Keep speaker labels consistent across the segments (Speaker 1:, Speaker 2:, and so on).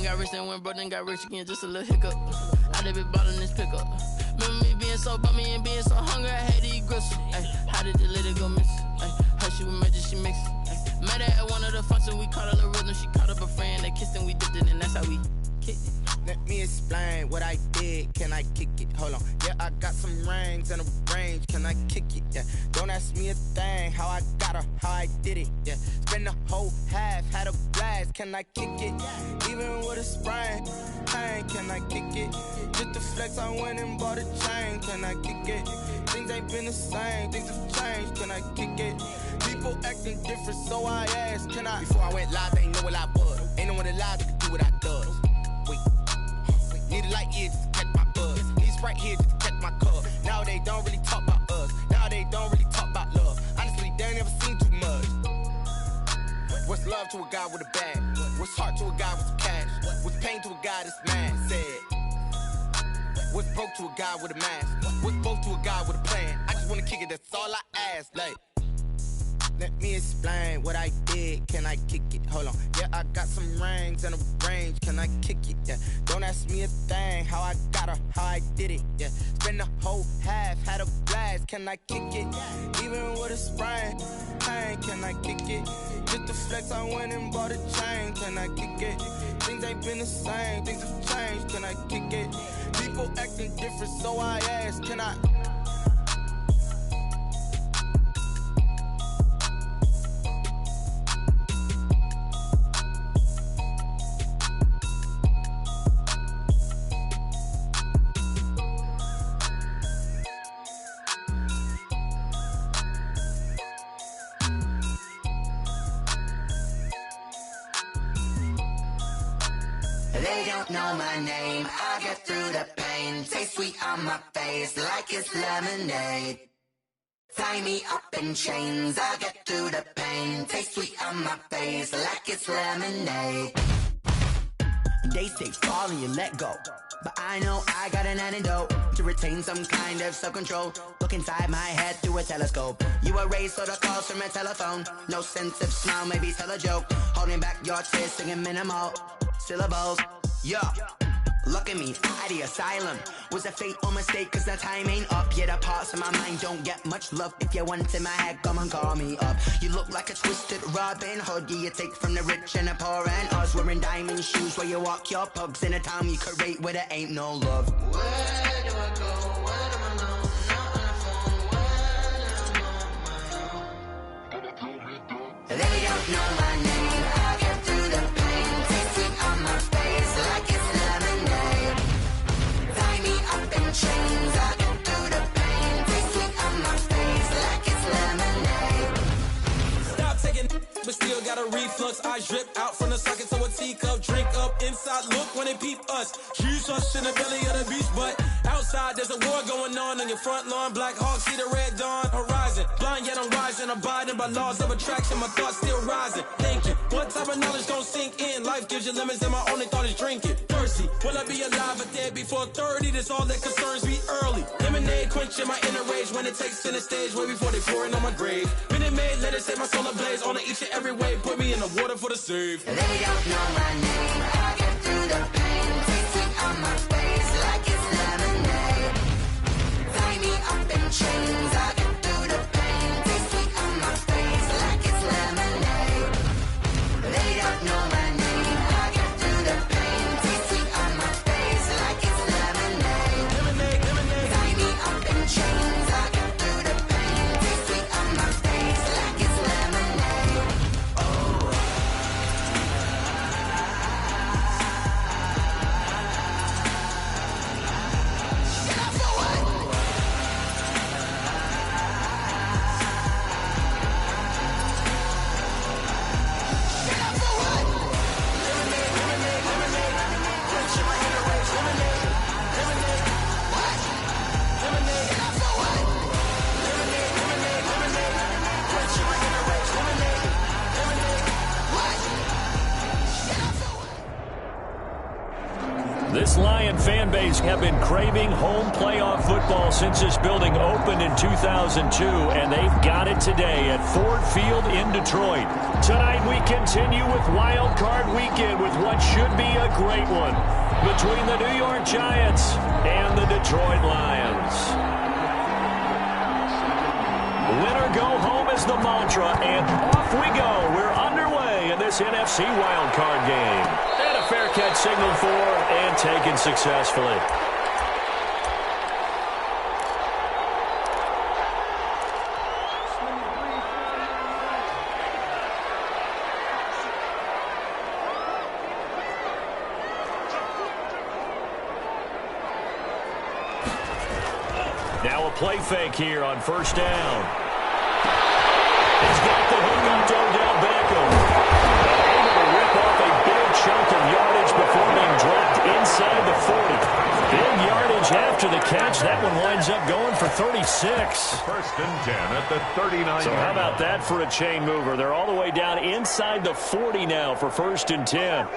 Speaker 1: then got rich, then went broke, then got rich again, just a little hiccup. I did be ballin' this pickup. Remember me being so bummy and being so hungry, I had to eat gristle. Ay, how did the lady go miss? Ay, how she was magic, she mixed. Met her at one of the functions, we caught a little rhythm, she caught up a friend, they kissed and we dipped it, and that's how we kicked it.
Speaker 2: Let me explain what I did, can I kick it? Hold on, yeah, I got some rings and a range, can I kick it? Yeah, don't ask me a thing, how I got her, how I did it. Yeah, spend the whole half, had a blast, can I kick it? Even with a sprain, pain, can I kick it? Just to flex, I went and bought a chain, can I kick it? Things ain't been the same, things have changed, can I kick it? People acting different, so I asked, can I? Before I went live, they ain't know what I was. Ain't no one alive that could do what I does. Wait, need a light here just to catch my buzz. Need Sprite here just to catch my cup. Now they don't really talk about us. Now they don't really talk about love. Honestly, they ain't never seen too much. What's love to a guy with a bag? What's heart to a guy with some cash? What's pain to a guy that's mad? Said. What's broke to a guy with a mask? What's both to a guy with a plan? I just wanna kick it, that's all I ask. Like, let me explain what I did, can I kick it? Hold on, yeah, I got some rings and a range, can I kick it? Yeah, don't ask me a thing, how I got her, how I did it. Yeah, spend the whole half, had a blast, can I kick it? Even with a sprain, pain, can I kick it? Just to flex, I went and bought a chain, can I kick it? Things ain't been the same, things have changed, can I kick it? People acting different, so I asked, can I?
Speaker 3: They don't know my name, I get through the pain. Taste sweet on my face like it's lemonade. Tie me up in chains, I get through the pain. Taste sweet on my face like it's lemonade.
Speaker 4: They say fall and you let go, but I know I got an antidote to retain some kind of self-control. Look inside my head through a telescope. You erase all the calls from a telephone. No sense of smile, maybe tell a joke. Holding back your tears, singing minimal syllables. Yeah, look at me, at the asylum. Was a fate or mistake, cause the time ain't up. Yet the parts of my mind don't get much love. If you want in my head, come and call me up. You look like a twisted Robin Hood. Yeah, you take from the rich and the poor and us. Wearing diamond shoes where you walk your pugs in a town you create where there ain't no love.
Speaker 3: Where do I go? Where do I know? Not on the phone, when I'm on my own. They don't know my name, I get through the pain. Taste sweet on my face like it's lemonade. Tie me up in chains, I get through the pain. Taste sweet on my face like it's lemonade.
Speaker 5: Stop taking, but still got a reflux. I drip out from the socket to a teacup. Drink up inside, look when they peep us. Choose us in the belly of the beach, but outside there's a war going on your front lawn. Black Hawk see the red dawn horizon. Blind yet I'm rising, abiding by laws of attraction. My thoughts still rising, thinking what type of knowledge don't sink in? Life gives you limits and my only thought is drinking. Thirsty, will I be alive or dead before 30? That's all that concerns me early. Lemonade quenching my inner rage when it takes center stage way before they pour it on my grave. Minute Maid, let it set my soul ablaze on each and every way. Put me in the water for the save.
Speaker 3: They don't know my name, I get through the pain. Taste sweet on my face like it's lemonade. Tie me up in chains, I get through the pain. Taste sweet on my face like it's lemonade. They don't know my name, I get through the pain. Taste sweet on my face like it's lemonade. Tie me up in chains, I get through the pain. Taste sweet on my face like it's lemonade.
Speaker 6: This Lion fan base have been craving home playoff football since this building opened in 2002, and they've got it today at Ford Field in Detroit. Tonight we continue with Wild Card Weekend with what should be a great one between the New York Giants and the Detroit Lions. Win or go home is the mantra, and off we go. We're underway in this NFC Wild Card game. And a fair catch signaled for and taken successfully. Now a play fake here on first down. He's got the hook on Odell Beckham. Able to rip off a big chunk of yardage before being dropped inside the 40. Big yardage after the catch. That one winds up going for 36.
Speaker 7: First and 10 at the 39.
Speaker 6: So how about that for a chain mover? They're all the way down inside the 40 now for first and 10.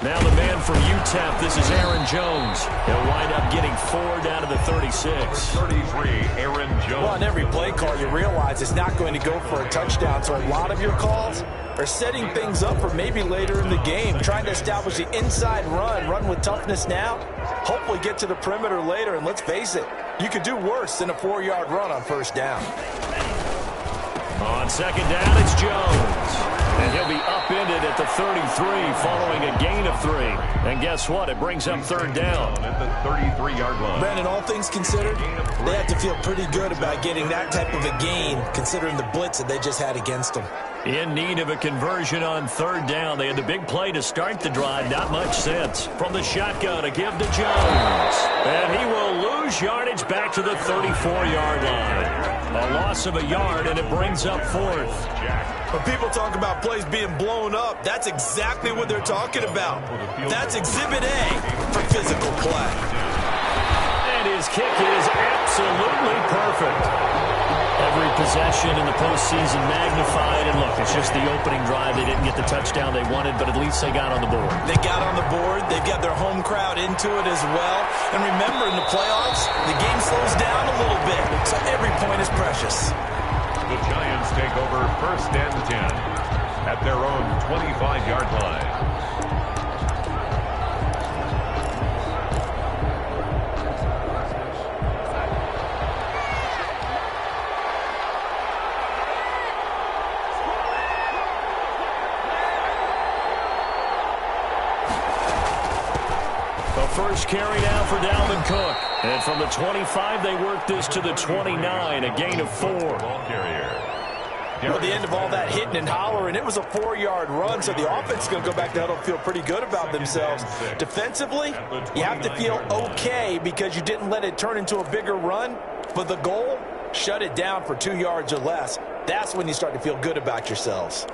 Speaker 6: Now the man from UTEP, this is Aaron Jones. He'll wind up getting 4 down to the 36.
Speaker 7: 33, Aaron Jones.
Speaker 8: Well, on every play call, you realize it's not going to go for a touchdown. So a lot of your calls are setting things up for maybe later in the game, trying to establish the inside run with toughness now, hopefully get to the perimeter later. And let's face it, you could do worse than a 4-yard run on first down.
Speaker 6: On second down, it's Jones. And he'll be upended at the 33 following a gain of 3. And guess what? It brings up third down.
Speaker 7: At the 33-yard line.
Speaker 8: Brandon, all things considered, they have to feel pretty good about getting that type of a gain, considering the blitz that they just had against them.
Speaker 6: In need of a conversion on third down. They had the big play to start the drive. Not much sense. From the shotgun, a give to Jones. And he will lose yardage back to the 34-yard line. A loss of a yard, and it brings up fourth.
Speaker 8: When people talk about plays being blown up, that's exactly what they're talking about. That's Exhibit A for physical play.
Speaker 6: And his kick is absolutely perfect. Every possession in the postseason magnified, and look, it's just the opening drive. They didn't get the touchdown they wanted, but at least they got on the board.
Speaker 8: They got on the board. They've got their home crowd into it as well. And remember, in the playoffs, the game slows down a little bit, so every point is precious.
Speaker 7: The Giants take over first and 10 at their own 25-yard line.
Speaker 6: First carry now for Dalvin Cook. And from the 25, they work this to the 29, a gain of 4.
Speaker 7: Ball carrier.
Speaker 8: Well, the end of all that hitting and hollering, it was a 4-yard run, so the offense is going to go back to huddle and feel pretty good about themselves. Defensively, you have to feel okay because you didn't let it turn into a bigger run, but the goal, shut it down for 2 yards or less. That's when you start to feel good about yourselves.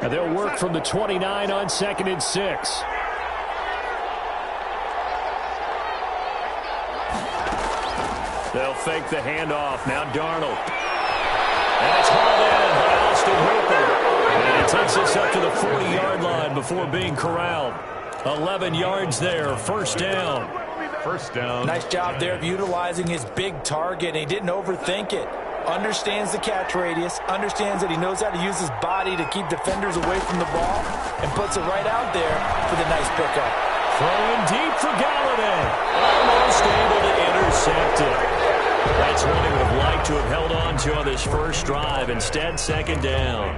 Speaker 6: And they'll work from the 29 on second and 6. They'll fake the handoff. Now Darnold. And it's hauled in by Austin Hooper. And it takes us up to the 40-yard line before being corralled. 11 yards there. First down.
Speaker 7: First down.
Speaker 8: Nice job there of utilizing his big target. He didn't overthink it. Understands the catch radius, understands that he knows how to use his body to keep defenders away from the ball, and puts it right out there for the nice pickup.
Speaker 6: Throwing deep for Galladay. Almost able to intercept it. That's what he would have liked to have held on to on this first drive. Instead, second down.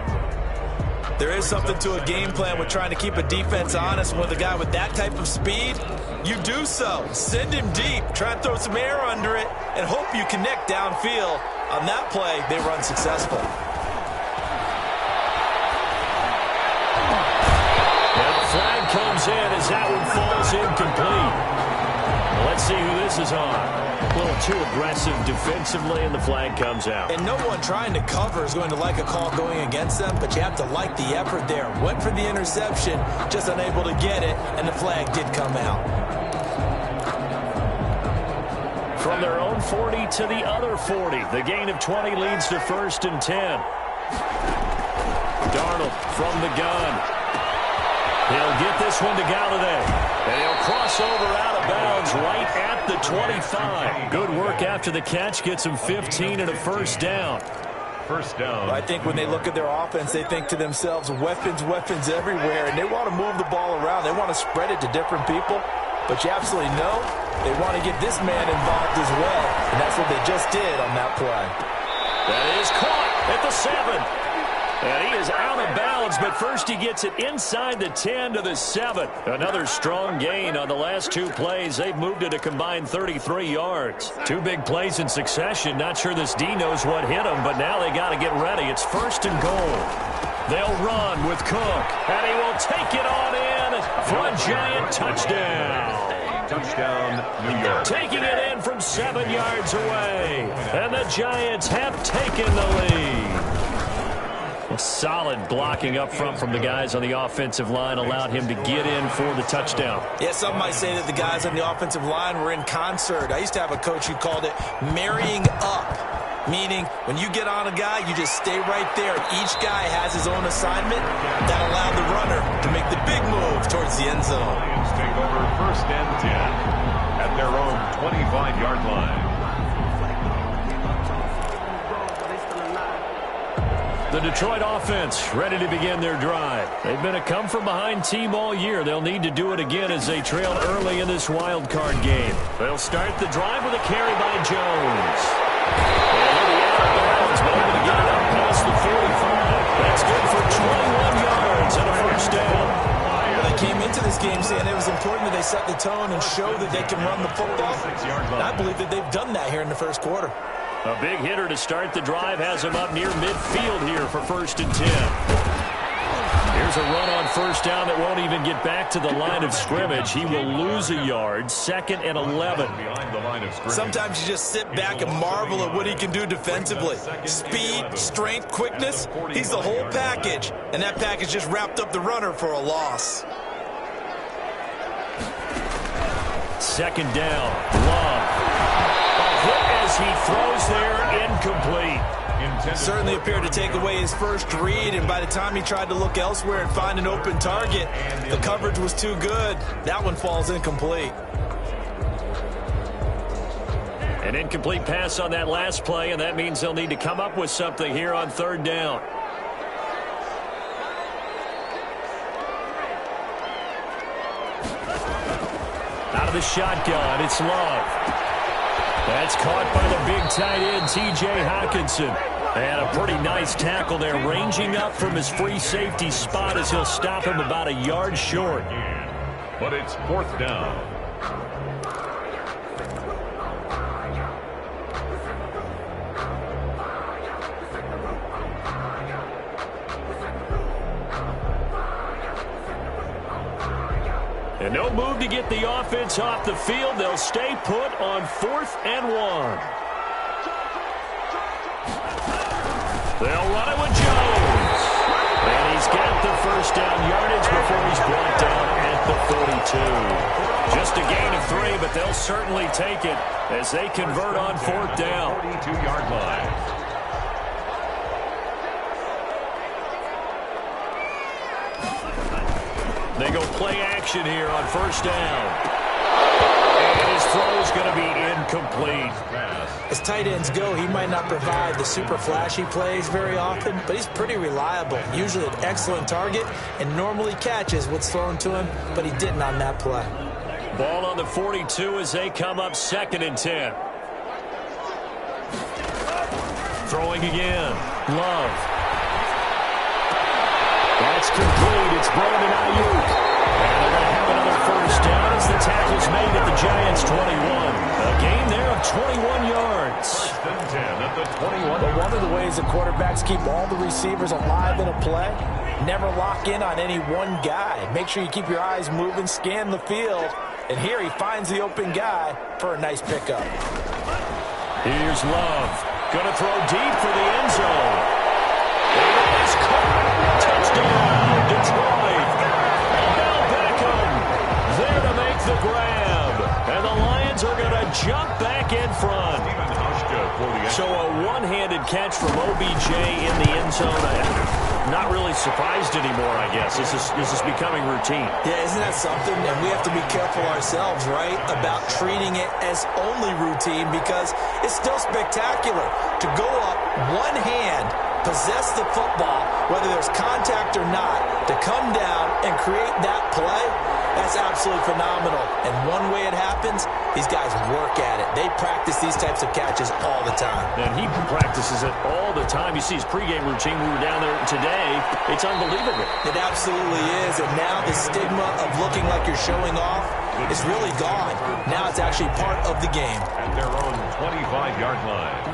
Speaker 8: There is something to a game plan with trying to keep a defense honest. With a guy with that type of speed, you do so. Send him deep. Try and throw some air under it and hope you connect downfield. On that play, they run successful.
Speaker 6: And the flag comes in as that one falls incomplete. Well, let's see who this is on. A little too aggressive defensively, and the flag comes out.
Speaker 8: And no one trying to cover is going to like a call going against them, but you have to like the effort there. Went for the interception, just unable to get it, and the flag did come out.
Speaker 6: From their own 40 to the other 40. The gain of 20 leads to first and 10. Darnold from the gun. He'll get this one to Galladay. And he'll cross over out of bounds right at the 25. Good work after the catch. Gets him 15 and a first down.
Speaker 7: First down.
Speaker 8: I think when they look at their offense, they think to themselves, weapons, weapons everywhere, and they want to move the ball around. They want to spread it to different people. But you absolutely know they want to get this man involved as well, and that's what they just did on that play.
Speaker 6: That is caught at the 7. And he is out of bounds, but first he gets it inside the 10 to the 7. Another strong gain on the last 2 plays. They've moved it a combined 33 yards. 2 big plays in succession. Not sure this D knows what hit him, but now they got to get ready. It's first and goal. They'll run with Cook, and he will take it on in for a giant touchdown.
Speaker 7: Touchdown, New York.
Speaker 6: Taking it in from 7 yards away, and the Giants have taken the lead. Solid blocking up front from the guys on the offensive line allowed him to get in for the touchdown.
Speaker 8: Yeah, some might say that the guys on the offensive line were in concert. I used to have a coach who called it marrying up, meaning when you get on a guy, you just stay right there. Each guy has his own assignment that allowed the runner to make the big move towards the end zone.
Speaker 7: Lions take over first and 10 at their own 25-yard line.
Speaker 6: The Detroit offense ready to begin their drive. They've been a come-from-behind team all year. They'll need to do it again as they trail early in this wild card game. They'll start the drive with a carry by Jones. And he'll be out of bounds, but able to get it up past the 45. That's good for 21 yards and a first down.
Speaker 8: Well, they came into this game saying it was important that they set the tone and show that they can run the football. And I believe that they've done that here in the first quarter.
Speaker 6: A big hitter to start the drive has him up near midfield here for first and 10. Here's a run on first down that won't even get back to the line of scrimmage. He will lose a yard, 2nd and 11.
Speaker 8: Sometimes you just sit back and marvel at what he can do defensively. Speed, strength, quickness, he's the whole package. And that package just wrapped up the runner for a loss.
Speaker 6: 2nd down, Love. As he throws there, incomplete.
Speaker 8: Certainly appeared to take away his first read, and by the time he tried to look elsewhere and find an open target, the coverage was too good. That one falls incomplete.
Speaker 6: An incomplete pass on that last play, and that means they'll need to come up with something here on 3rd down. Out of the shotgun, it's Love. That's caught by the big tight end, T.J. Hockenson. And a pretty nice tackle there, ranging up from his free safety spot as he'll stop him about a yard short.
Speaker 7: But it's 4th down.
Speaker 6: And no move to get the offense off the field. They'll stay put on 4th and 1. They'll run it with Jones. And he's got the first down yardage before he's brought down at the 42. Just a gain of 3, but they'll certainly take it as they convert on 4th down.
Speaker 7: 42-yard line.
Speaker 6: They go play action here on first down. And his throw is going to be incomplete.
Speaker 8: As tight ends go, he might not provide the super flashy plays very often, but he's pretty reliable. Usually an excellent target and normally catches what's thrown to him, but he didn't on that play.
Speaker 6: Ball on the 42 as they come up 2nd and 10. Throwing again. Love. That's complete. It's Brandon Ayuk. And they're going to have another first down as the tackle's made at the Giants' 21. A gain there of 21 yards.
Speaker 7: First and 10 at the 21.
Speaker 8: But one of the ways the quarterbacks keep all the receivers alive in a play, never lock in on any one guy. Make sure you keep your eyes moving, scan the field. And here he finds the open guy for a nice pickup.
Speaker 6: Here's Love. Going to throw deep for the end zone. It is caught. Touchdown, Detroit. Now Beckham there to make the grab. And the Lions are going to jump back in front.
Speaker 7: Steven Hauschka for the
Speaker 6: So a one-handed catch from OBJ in the end zone. Not really surprised anymore, I guess. This is becoming routine.
Speaker 8: Yeah, isn't that something? And we have to be careful ourselves, right, about treating it as only routine, because it's still spectacular to go up one hand, possess the football, whether there's contact or not, to come down and create that play. That's absolutely phenomenal. And one way it happens, these guys work at it. They practice these types of catches all the time.
Speaker 6: And he practices it all the time. You see his pregame routine. We were down there today. It's unbelievable.
Speaker 8: It absolutely is. And now the stigma of looking like you're showing off is really gone. Now it's actually part of the game.
Speaker 7: At their own 25-yard line.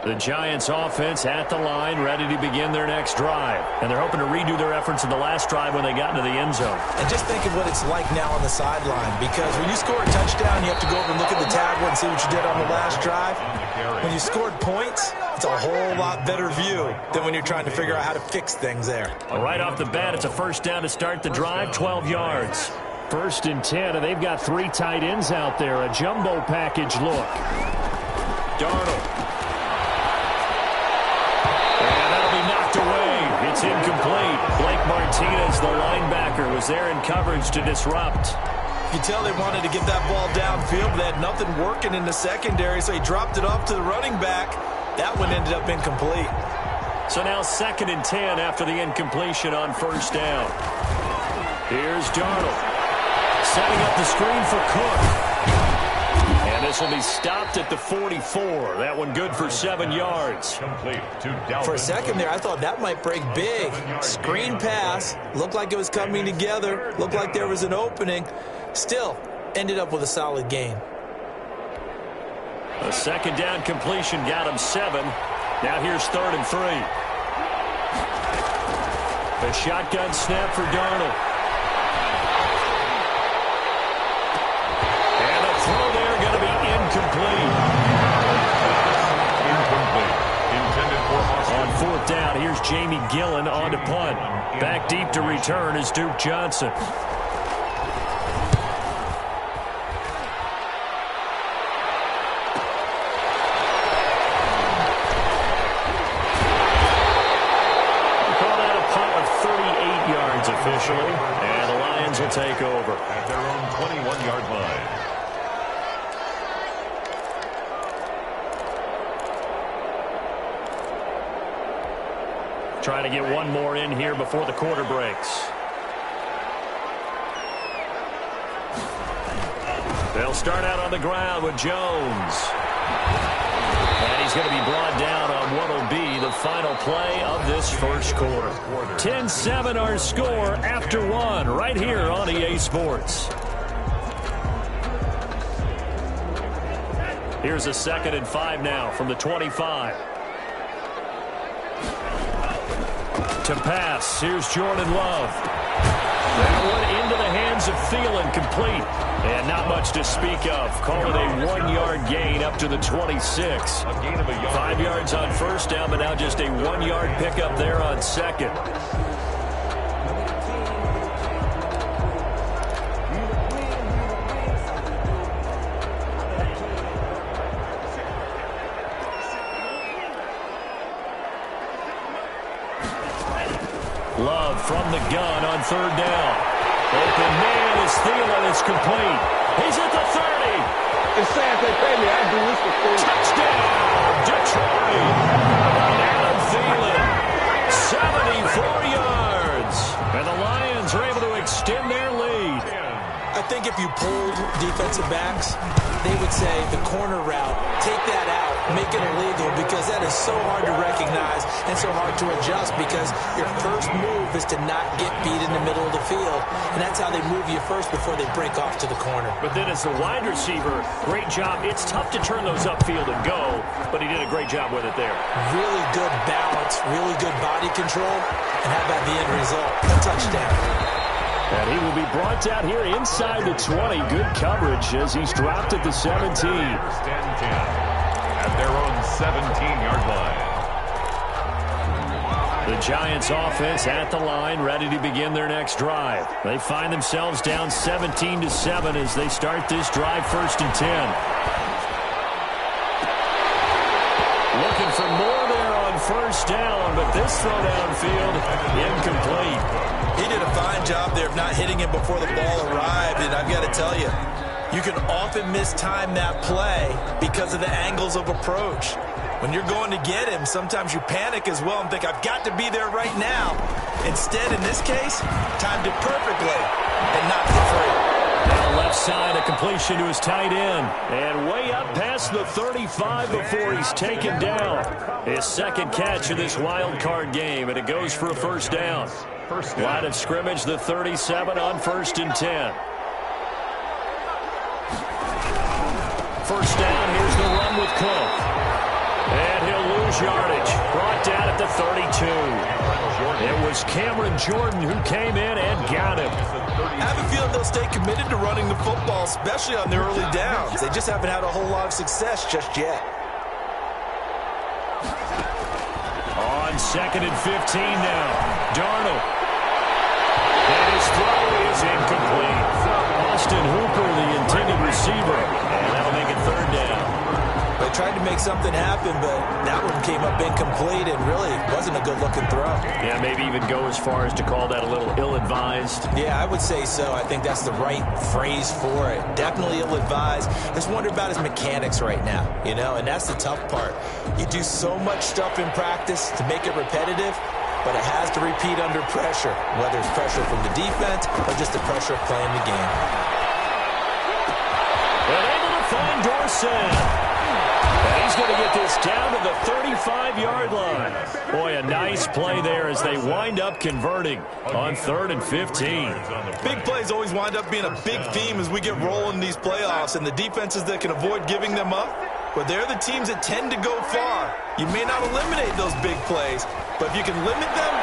Speaker 6: The Giants offense at the line, ready to begin their next drive. And they're hoping to redo their efforts in the last drive when they got into the end zone.
Speaker 8: And just think of what it's like now on the sideline, because when you score a touchdown, you have to go over and look at the tablet and see what you did on the last drive. When you scored points, it's a whole lot better view than when you're trying to figure out how to fix things there.
Speaker 6: Right off the bat, it's a first down to start the drive, 12 yards. 1st and 10, and they've got 3 tight ends out there. A jumbo package look. Darnold. Away. It's incomplete. Blake Martinez, the linebacker, was there in coverage to disrupt.
Speaker 8: You can tell they wanted to get that ball downfield, but they had nothing working in the secondary, so he dropped it off to the running back. That one ended up incomplete.
Speaker 6: So now 2nd and 10 after the incompletion on 1st down. Here's Darnold. Setting up the screen for Cook. And this will be stopped at the 44. That one good for 7 yards.
Speaker 8: For a second there, I thought that might break big. Screen pass. Looked like it was coming together. Looked like there was an opening. Still, ended up with a solid gain.
Speaker 6: A 2nd down completion got him 7. Now here's 3rd and 3. A shotgun snap for Darnold. Incomplete.
Speaker 7: Intended for Austin.
Speaker 6: On 4th down, here's Jamie Gillen on to punt. Back deep to return is Duke Johnson. We call that a punt of 38 yards officially, and the Lions will take over.
Speaker 7: At their own 21-yard line.
Speaker 6: Trying to get one more in here before the quarter breaks. They'll start out on the ground with Jones. And he's going to be brought down on what will be the final play of this first quarter. 10-7 our score after 1 right here on EA Sports. Here's a 2nd and 5 now from the 25. To pass. Here's Jordan Love. That one into the hands of Thielen, complete. And not much to speak of. Call it a 1-yard gain up to the 26. 5 yards on 1st down, but now just a 1-yard pickup there on 2nd. Love from the gun on 3rd down. Open man is Thielen. It's complete. He's at the 30.
Speaker 9: It's sad they pay me. I do this for free.
Speaker 6: Touchdown, Detroit. Adam Thielen, 74 yards. And the Lions are able to extend their lead.
Speaker 8: I think if you pulled defensive backs, they would say the corner route, take that out, make it illegal, because that is so hard to recognize and so hard to adjust, because your first move is to not get beat in the middle of the field. And that's how they move you first before they break off to the corner.
Speaker 6: But then as the wide receiver, great job. It's tough to turn those upfield and go, but he did a great job with it there.
Speaker 8: Really good balance, really good body control. And how about the end result? A touchdown.
Speaker 6: And he will be brought down here inside the 20. Good coverage as he's dropped at the 17.
Speaker 7: First and 10 at their own 17-yard line.
Speaker 6: The Giants offense at the line, ready to begin their next drive. They find themselves down 17-7 as they start this drive, 1st and 10. Looking for more there on 1st down, but this throw downfield incomplete.
Speaker 8: He did a fine job there of not hitting him before the ball arrived, and I've got to tell you, you can often mistime that play because of the angles of approach. When you're going to get him, sometimes you panic as well and think, I've got to be there right now. Instead, in this case, timed it perfectly and knocked it free.
Speaker 6: Now left side, a completion to his tight end. And way up past the 35 before he's taken down. His second catch of this wild card game, and it goes for a 1st down. Line of scrimmage, the 37 on 1st and 10. 1st down, here's the run with Cook. And he'll lose yardage. Brought down at the 32. It was Cameron Jordan who came in and got him.
Speaker 8: I have a feeling they'll stay committed to running the football, especially on their early downs. They just haven't had a whole lot of success just yet.
Speaker 6: On 2nd and 15 now. Darnold. And his throw is incomplete. Austin Hooper, the intended receiver. And that'll make it 3rd down.
Speaker 8: They tried to make something happen, but that one came up incomplete and really wasn't a good-looking throw.
Speaker 6: Yeah, maybe even go as far as to call that a little ill-advised.
Speaker 8: Yeah, I would say so. I think that's the right phrase for it. Definitely ill-advised. Just wonder about his mechanics right now, you know, and that's the tough part. You do so much stuff in practice to make it repetitive, but it has to repeat under pressure, whether it's pressure from the defense or just the pressure of playing the game.
Speaker 6: But able to find Dorsett. And he's going to get this down to the 35-yard line. Boy, a nice play there as they wind up converting on 3rd and 15.
Speaker 8: Big plays always wind up being a big theme as we get rolling in these playoffs, and the defenses that can avoid giving them up, but they're the teams that tend to go far. You may not eliminate those big plays, but if you can limit them,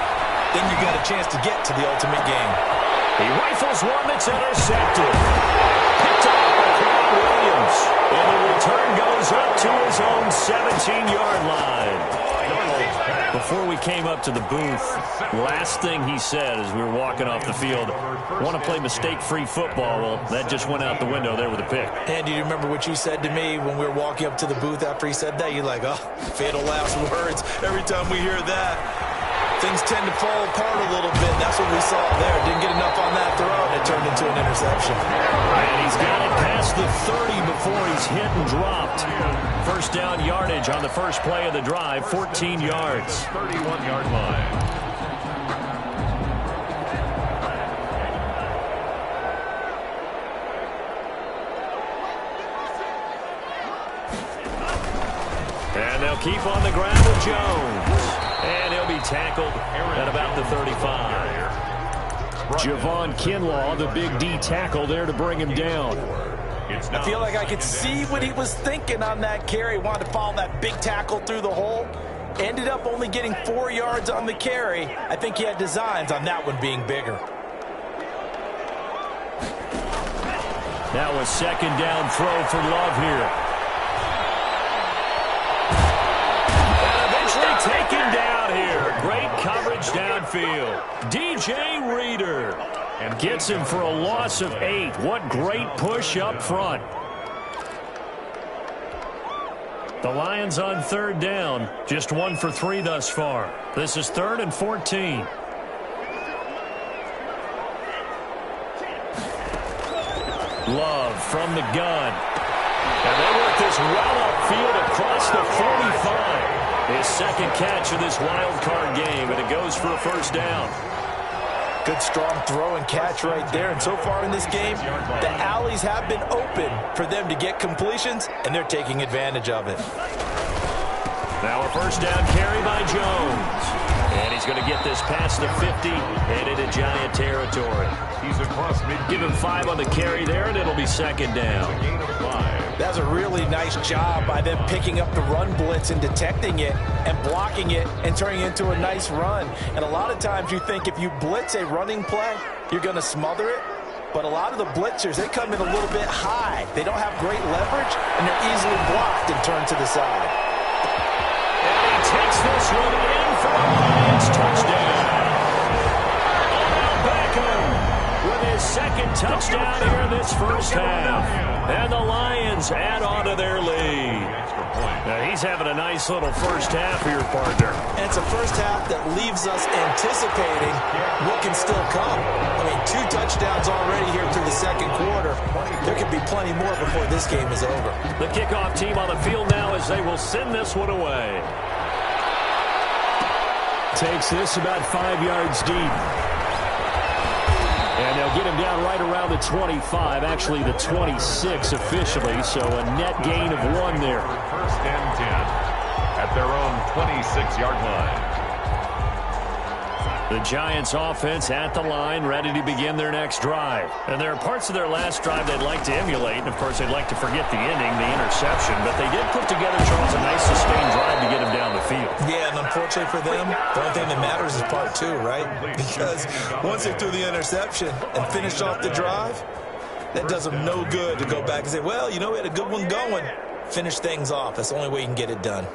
Speaker 8: then you've got a chance to get to the ultimate game.
Speaker 6: He rifles one that's intercepted. Picked off by Clyde Williams. And the return goes up to his own 17-yard line. Before we came up to the booth, last thing he said as we were walking off the field, want to play mistake-free football. Well, that just went out the window there with a pick.
Speaker 8: And do you remember what you said to me when we were walking up to the booth after he said that? You're like, oh, fatal last words. Every time we hear that, things tend to fall apart a little bit. That's what we saw there. Didn't get enough on that throw, and it turned into an interception.
Speaker 6: And he's got it past the 30 before he's hit and dropped. 1st down yardage on the first play of the drive, 14 yards.
Speaker 7: 31-yard line.
Speaker 6: And they'll keep on the ground with Jones. And he'll be tackled at about the 35. Javon Kinlaw, the big D tackle there to bring him down.
Speaker 8: I feel like I could see what he was thinking on that carry. Wanted to follow that big tackle through the hole. Ended up only getting 4 yards on the carry. I think he had designs on that one being bigger.
Speaker 6: Now a 2nd down throw for Love here. Taken down here. Great coverage downfield. DJ Reader gets him for a loss of 8. What great push up front. The Lions on 3rd down. Just 1 for 3 thus far. This is 3rd and 14. Love from the gun. And they work this well upfield across the 45. His second catch of this wild card game, and it goes for a 1st down.
Speaker 8: Good strong throw and catch right there. And so far in this game, the alleys have been open for them to get completions, and they're taking advantage of it.
Speaker 6: Now a 1st down carry by Jones. And he's going to get this past the 50 and into Giant territory.
Speaker 7: He's across mid.
Speaker 6: Give him 5 on the carry there, and it'll be 2nd down.
Speaker 7: A gain of 5.
Speaker 8: That's a really nice job by them picking up the run blitz and detecting it and blocking it and turning it into a nice run. And a lot of times you think if you blitz a running play, you're going to smother it. But a lot of the blitzers, they come in a little bit high. They don't have great leverage, and they're easily blocked and turned to the side.
Speaker 6: And he takes this one in for a Lions touchdown. Odell Beckham with his second touchdown here in this first half. And the Lions add on to their lead. Now he's having a nice little first half here, partner.
Speaker 8: And it's a first half that leaves us anticipating what can still come. I mean, 2 touchdowns already here through the second quarter. There could be plenty more before this game is over.
Speaker 6: The kickoff team on the field now as they will send this one away. Takes this about 5 yards deep. And they'll get him down right around the 25, actually the 26 officially, so a net gain of 1 there.
Speaker 7: First and 10 at their own 26-yard line.
Speaker 6: The Giants offense at the line, ready to begin their next drive. And there are parts of their last drive they'd like to emulate, and of course they'd like to forget the ending, the interception, but they did put together, Charles, a nice sustained drive to get him down the field.
Speaker 8: Yeah, and unfortunately for them, the only thing that matters is part 2, right? Because once they threw the interception and finished off the drive, that does them no good to go back and say, well, you know, we had a good one going. Finish things off. That's the only way you can get it done.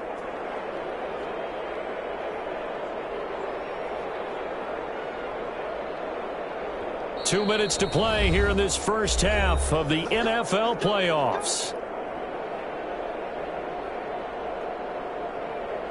Speaker 6: Two minutes to play here in this first half of the NFL playoffs.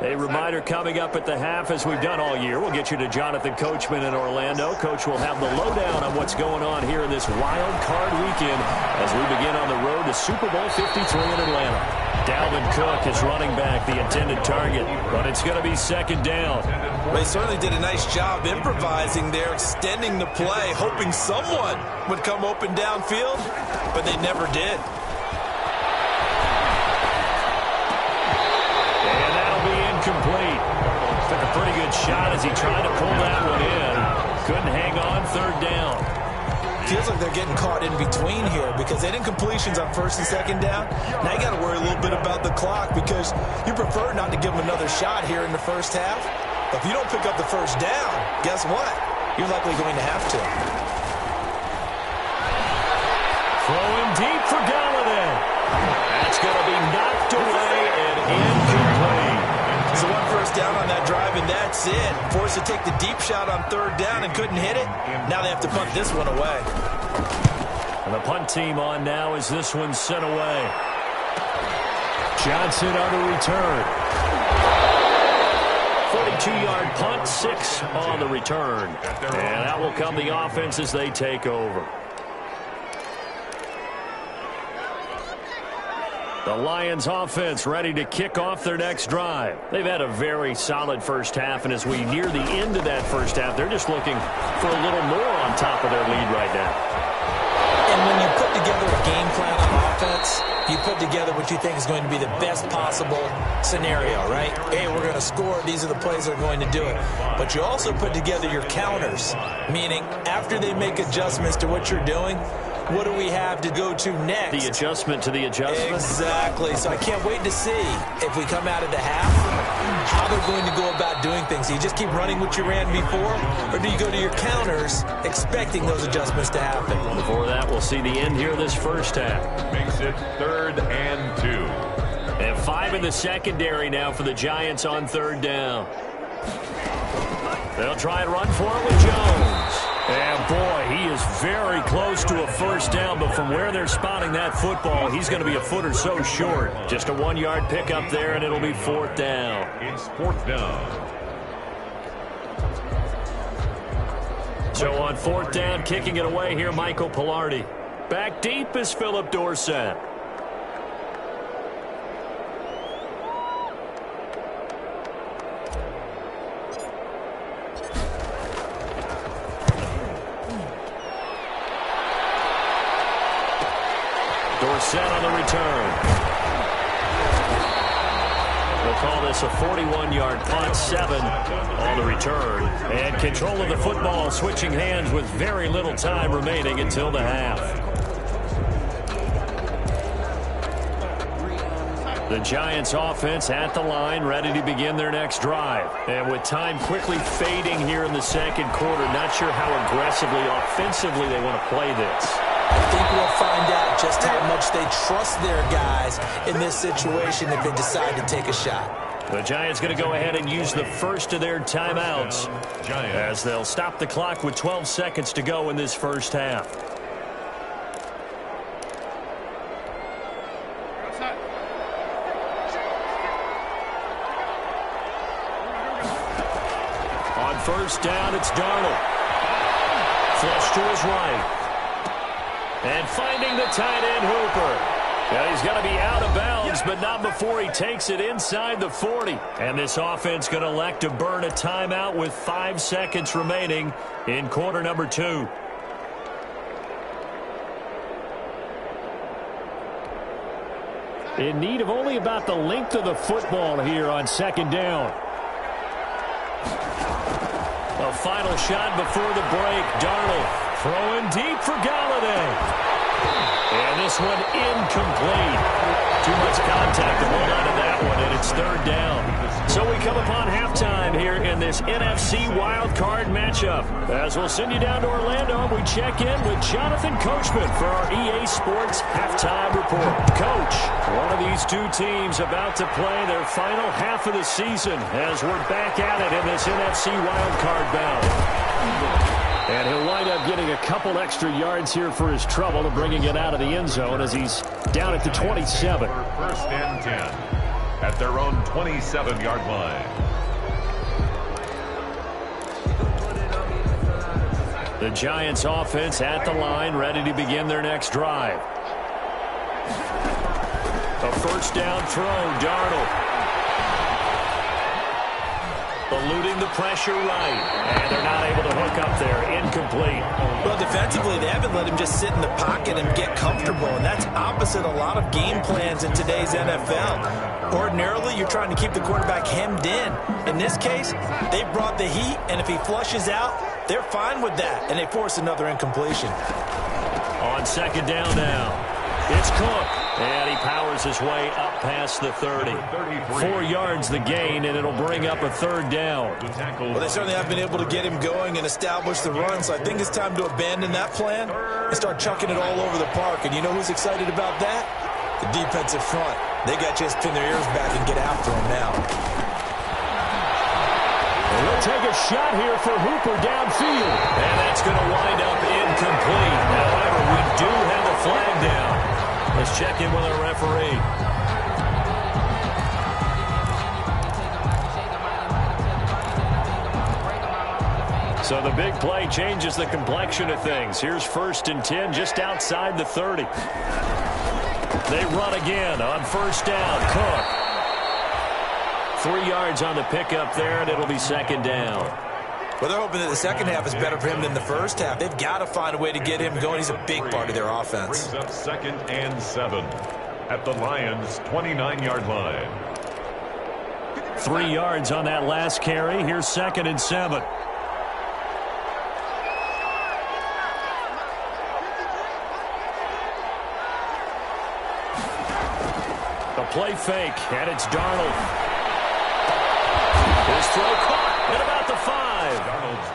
Speaker 6: A reminder coming up at the half, as we've done all year. We'll get you to Jonathan Coachman in Orlando. Coach will have the lowdown on what's going on here in this wild card weekend as we begin on the road to Super Bowl 53 in Atlanta. Dalvin Cook is running back, the intended target, but it's going to be second down.
Speaker 8: They certainly did a nice job improvising there, extending the play, hoping someone would come open downfield, but they never did.
Speaker 6: And that'll be incomplete. Took a pretty good shot as he tried to pull that one in. Couldn't hang on, third down.
Speaker 8: Feels like they're getting caught in between here because they did completions on first and second down. Now you got to worry a little bit about the clock because you prefer not to give them another shot here in the first half. But if you don't pick up the first down, guess what? You're likely going to have to.
Speaker 6: Throwing deep for Galladay. That's going to be knocked away and incomplete.
Speaker 8: So 1 first down on that drive, and that's it. Forced to take the deep shot on third down and couldn't hit it. Now they have to punt this one away.
Speaker 6: And the punt team on now as this one's sent away. Johnson on the return. 42-yard punt, 6 on the return. And that will come the offense as they take over. The Lions offense ready to kick off their next drive. They've had a very solid first half, and as we near the end of that first half, they're just looking for a little more on top of their lead right now.
Speaker 8: And when you put together a game plan on offense, you put together what you think is going to be the best possible scenario, right? Hey, we're going to score. These are the plays that are going to do it. But you also put together your counters, meaning after they make adjustments to what you're doing, what do we have to go to next?
Speaker 6: The adjustment to the adjustment?
Speaker 8: Exactly. So I can't wait to see if we come out of the half, how they're going to go about doing things. Do you just keep running what you ran before, or do you go to your counters expecting those adjustments to happen?
Speaker 6: Before that, we'll see the end here of this first half.
Speaker 7: Makes it 3rd and 2.
Speaker 6: And 5 in the secondary now for the Giants on third down. They'll try and run for it with Jones. And, boy, he is very close to a first down, but from where they're spotting that football, he's going to be a foot or so short. Just a 1-yard pickup there, and it'll be 4th down.
Speaker 7: It's 4th down.
Speaker 6: So on 4th down, kicking it away here, Michael Palardy. Back deep is Philip Dorsett. Dorsett on the return. We'll call this a 41-yard punt, 7 on the return. And control of the football switching hands with very little time remaining until the half. The Giants offense at the line, ready to begin their next drive. And with time quickly fading here in the second quarter, not sure how aggressively, offensively they want to play this.
Speaker 8: I think we'll find out just how much they trust their guys in this situation if they decide to take a shot.
Speaker 6: The Giants going to go ahead and use the first of their timeouts as they'll stop the clock with 12 seconds to go in this first half. First down, it's Darnold. Flush to his right. And finding the tight end, Hooper. Now he's going to be out of bounds, but not before he takes it inside the 40. And this offense going to elect to burn a timeout with 5 seconds remaining in quarter number 2. In need of only about the length of the football here on second down. A final shot before the break. Darnold throwing deep for Galladay. And this one incomplete. Too much contact to hold on to that one, and it's third down. So we come upon halftime here in this NFC wildcard matchup. As we'll send you down to Orlando, we check in with Jonathan Coachman for our EA Sports Halftime Report. Coach, one of these two teams about to play their final half of the season as we're back at it in this NFC wildcard bout. And he'll wind up getting a couple extra yards here for his trouble of bringing it out of the end zone as he's down at the 27.
Speaker 7: First and 10 at their own 27-yard line.
Speaker 6: The Giants offense at the line, ready to begin their next drive. A first down throw, Darnold. Eluding the pressure right, and they're not able to hook up there. Incomplete.
Speaker 8: Well, defensively, they haven't let him just sit in the pocket and get comfortable, and that's opposite a lot of game plans in today's NFL. Ordinarily, you're trying to keep the quarterback hemmed in. In this case, they brought the heat, and if he flushes out, they're fine with that, and they force another incompletion.
Speaker 6: On second down now, it's Cook. And he powers his way up past the 30. 4 yards the gain, and it'll bring up a third down.
Speaker 8: Well, they certainly have been able to get him going and establish the run, so I think it's time to abandon that plan and start chucking it all over the park. And you know who's excited about that? The defensive front. They got to just pin their ears back and get after him now.
Speaker 6: We'll take a shot here for Hooper downfield. And that's going to wind up incomplete. However, we do have a flag down. Let's check in with our referee. So the big play changes the complexion of things. Here's first and 10 just outside the 30. They run again on first down. Cook. 3 yards on the pickup there, and it'll be second down.
Speaker 8: Well, they're hoping that the second half is better for him than the first half. They've got to find a way to get him going. He's a big part of their offense.
Speaker 7: Brings up second and 7 at the Lions' 29-yard line.
Speaker 6: 3 yards on that last carry. Here's second and 7. A play fake, and it's Darnold. His throw caught at about the 5.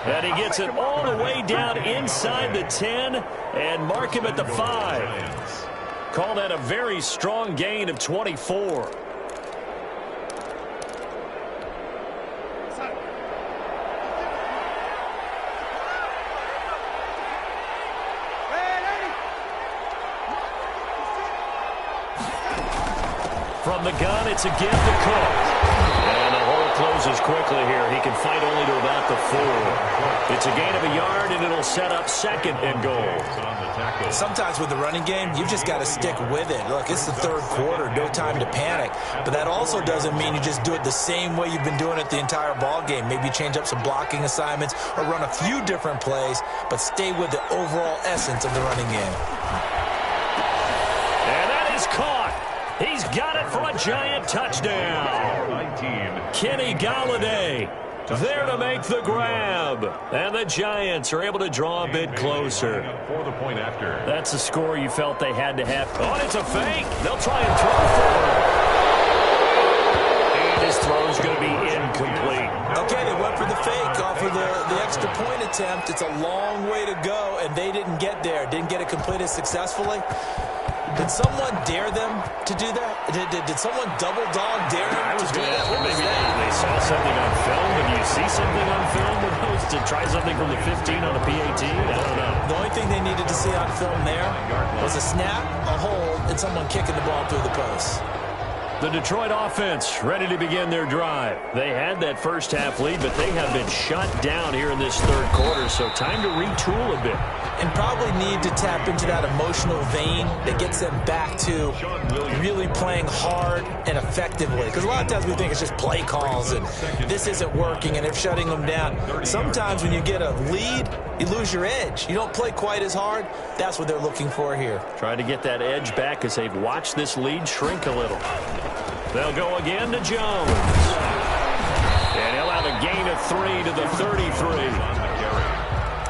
Speaker 6: And he gets it all the way down inside the 10 and mark him at the 5. Call that a very strong gain of 24. From the gun, it's a gift to Cook. And the hole closes quickly here. He can fight only to about the 4. It's a gain of a yard, and it'll set up second and goal.
Speaker 8: Sometimes with the running game, you just got to stick with it. Look, it's the third quarter, no time to panic. But that also doesn't mean you just do it the same way you've been doing it the entire ball game. Maybe change up some blocking assignments or run a few different plays, but stay with the overall essence of the running game.
Speaker 6: And that is caught. He's got it for a giant touchdown.
Speaker 7: 19.
Speaker 6: Kenny Galladay there to make the grab. And the Giants are able to draw a bit closer.
Speaker 7: For the point after.
Speaker 6: That's a score you felt they had to have. Oh, it's a fake. They'll try and throw for it. throw's going to be incomplete.
Speaker 8: Okay, they went for the fake off of the extra point attempt. It's a long way to go, and they didn't get there. Didn't get it completed successfully. Did someone dare them to do that? Did someone double dog dare them to do that? What was
Speaker 6: maybe
Speaker 8: that?
Speaker 6: they saw something on film. Did you see something on film with those to try something from the 15 on a PAT? I don't know.
Speaker 8: The only thing they needed to see on film there was a snap, a hold, and someone kicking the ball through the post.
Speaker 6: The Detroit offense ready to begin their drive. They had that first half lead, but they have been shut down here in this third quarter, so time to retool a bit.
Speaker 8: And probably need to tap into that emotional vein that gets them back to really playing hard and effectively. Because a lot of times we think it's just play calls and this isn't working and they're shutting them down. Sometimes when you get a lead, you lose your edge. You don't play quite as hard. That's what they're looking for here.
Speaker 6: Trying to get that edge back as they've watched this lead shrink a little. They'll go again to Jones. And he'll have a gain of 3 to the 33.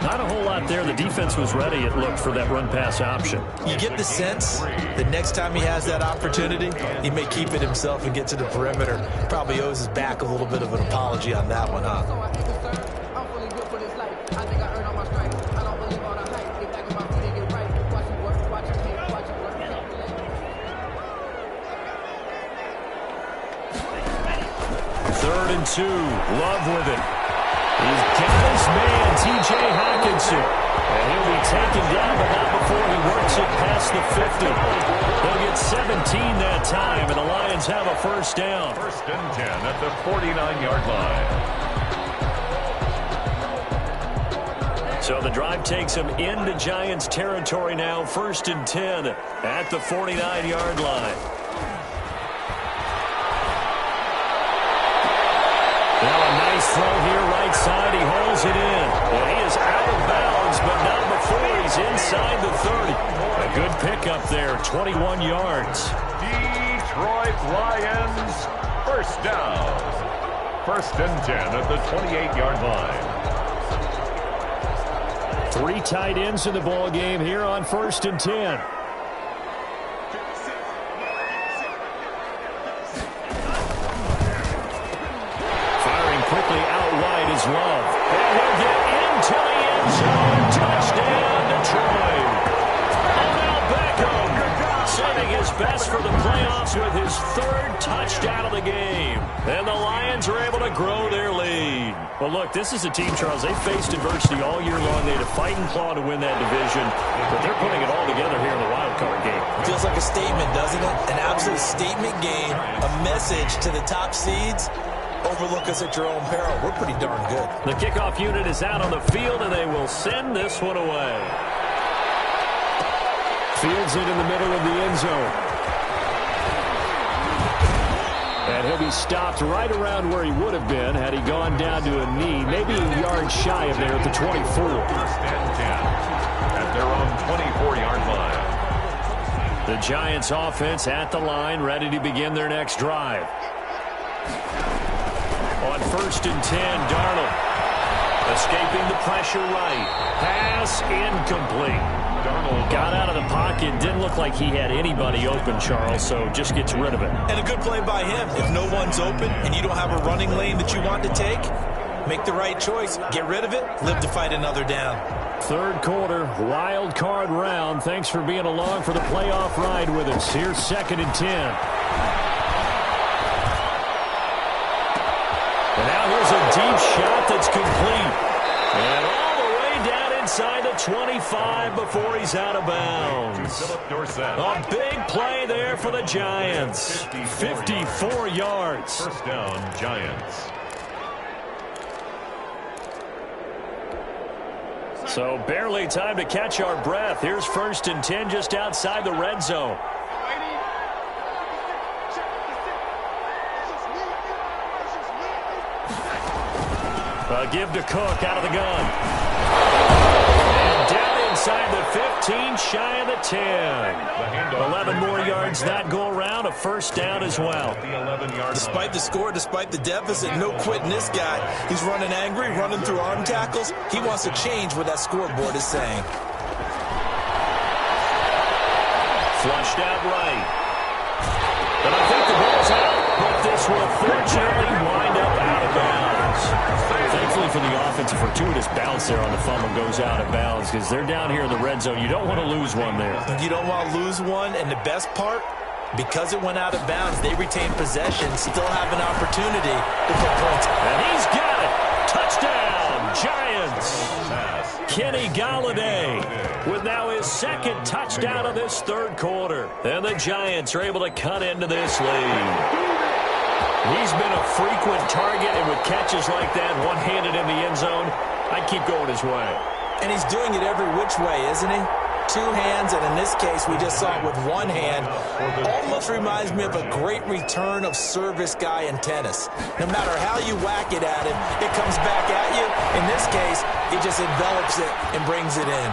Speaker 6: Not a whole lot there. The defense was ready, it looked, for that run-pass option.
Speaker 8: You get the sense that next time he has that opportunity, he may keep it himself and get to the perimeter. Probably owes his back a little bit of an apology on that one, huh?
Speaker 6: Third and 2. Love with it. He's got his man, T.J. Hockenson. And he'll be taken down, but not before he works it past the 50. They'll get 17 that time, and the Lions have a first down.
Speaker 7: First and 10 at the 49-yard line.
Speaker 6: So the drive takes them into Giants territory now. First and 10 at the 49-yard line. Now a nice throw here, right side. He holds it in. Well, he is out of bounds, but not before he's inside the 30. A good pickup there, 21 yards.
Speaker 7: Detroit Lions, first down. First and 10 at the 28-yard line.
Speaker 6: 3 tight ends in the ball game here on first and 10. Quickly out wide is Love. And he'll get into the end zone. Touchdown, Detroit. Odell Beckham saving his best for the playoffs with his 3rd touchdown of the game. And the Lions are able to grow their lead. Well, look, this is a team, Charles, they faced adversity all year long. They had to fight and claw to win that division, but they're putting it all together here in the wild card game.
Speaker 8: Feels like a statement, doesn't it? An absolute statement game, a message to the top seeds. Overlook us at your own peril. We're pretty darn good.
Speaker 6: The kickoff unit is out on the field, and they will send this one away. Fields it in the middle of the end zone. And he'll be stopped right around where he would have been had he gone down to a knee, maybe a yard shy of there at the 24.
Speaker 7: First and 10 at their own 24-yard line.
Speaker 6: The Giants offense at the line, ready to begin their next drive. On first and 10, Darnold escaping the pressure right. Pass incomplete. Darnold got out of the pocket. Didn't look like he had anybody open, Charles, so just gets rid of it.
Speaker 8: And a good play by him. If no one's open and you don't have a running lane that you want to take, make the right choice. Get rid of it. Live to fight another down.
Speaker 6: Third quarter, wild card round. Thanks for being along for the playoff ride with us. Here's second and 10. And now here's a deep shot that's complete. And all the way down inside the 25 before he's out of bounds. A big play there for the Giants. 54 yards.
Speaker 7: First down, Giants.
Speaker 6: So barely time to catch our breath. Here's first and 10 just outside the red zone. Give to Cook out of the gun. And down inside the 15, shy of the 10. 11 more yards that go around, a first down as well.
Speaker 8: Despite the score, despite the deficit, no quitting this guy. He's running angry, running through arm tackles. He wants to change what that scoreboard is saying.
Speaker 6: Flushed out right. And I think the ball's out, but this will fortunately fortuitous bounce there on the fumble goes out of bounds because they're down here in the red zone. You don't want to lose one there.
Speaker 8: You don't want to lose one, and the best part, because it went out of bounds, they retain possession, still have an opportunity to put points.
Speaker 6: And he's got it. Touchdown, Giants. Kenny Golladay with now his second touchdown of this third quarter. And the Giants are able to cut into this lead. He's been a frequent target, and with catches like that, one-handed in the end zone, I'd keep going his way.
Speaker 8: And he's doing it every which way, isn't he? Two hands, and in this case, we just saw it with one hand. Almost reminds me of a great return of service guy in tennis. No matter how you whack it at him, it comes back at you. In this case, he just envelops it and brings it in.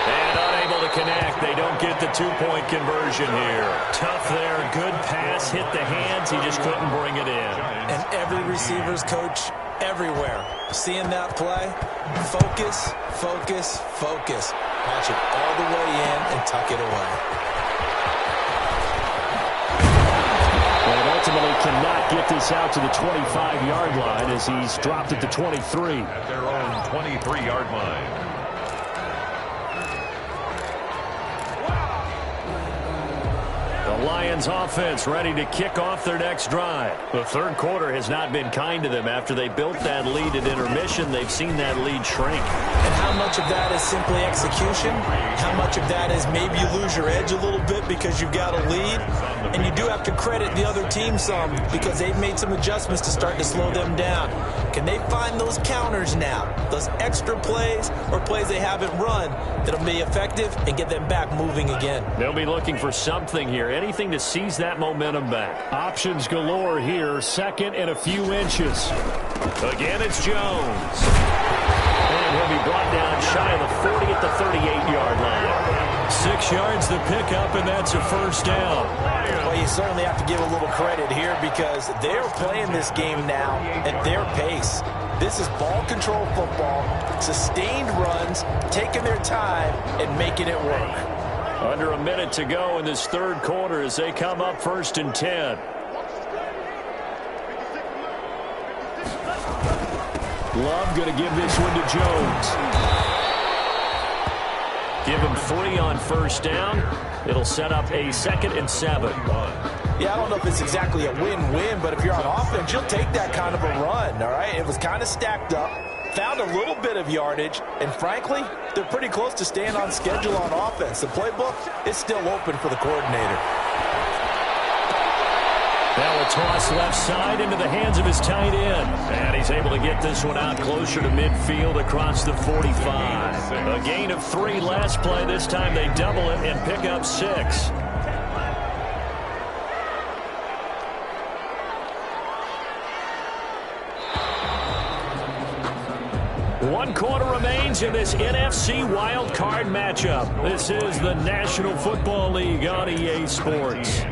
Speaker 6: And unable to connect. They don't get the two-point conversion here. Tough there. Good pass. Hit the hands. He just couldn't bring it in.
Speaker 8: And every receiver's coach everywhere. Seeing that play, focus, focus, focus. Watch it all the way in and tuck it away.
Speaker 6: And ultimately cannot get this out to the 25-yard line as he's dropped at the 23.
Speaker 7: At their own 23-yard line.
Speaker 6: The Lions offense ready to kick off their next drive. The third quarter has not been kind to them. After they built that lead at intermission, they've seen that lead shrink.
Speaker 8: And how much of that is simply execution? How much of that is maybe you lose your edge a little bit because you've got a lead? And you do have to credit the other team some because they've made some adjustments to start to slow them down. Can they find those counters now, those extra plays or plays they haven't run that'll be effective and get them back moving again?
Speaker 6: They'll be looking for something here, anything to seize that momentum back. Options galore here, second and a few inches. Again, it's Jones. And he'll be brought down shy of the 40 at the 38-yard line. 6 yards to pick up, and that's a first down.
Speaker 8: Well, you certainly have to give a little credit here because they're playing this game now at their pace. This is ball control football, sustained runs, taking their time and making it work.
Speaker 6: Under a minute to go in this third quarter as they come up 1st and 10. Love going to give this one to Jones. Give him 3 on first down. It'll set up a 2nd and 7.
Speaker 8: Yeah, I don't know if it's exactly a win-win, but if you're on offense, you'll take that kind of a run, all right? It was kind of stacked up, found a little bit of yardage, and frankly, they're pretty close to staying on schedule on offense. The playbook is still open for the coordinator.
Speaker 6: Now a toss left side into the hands of his tight end. And he's able to get this one out closer to midfield across the 45. A gain of 3 last play. This time they double it and pick up 6. One quarter remains in this NFC Wild Card matchup. This is the National Football League on EA Sports.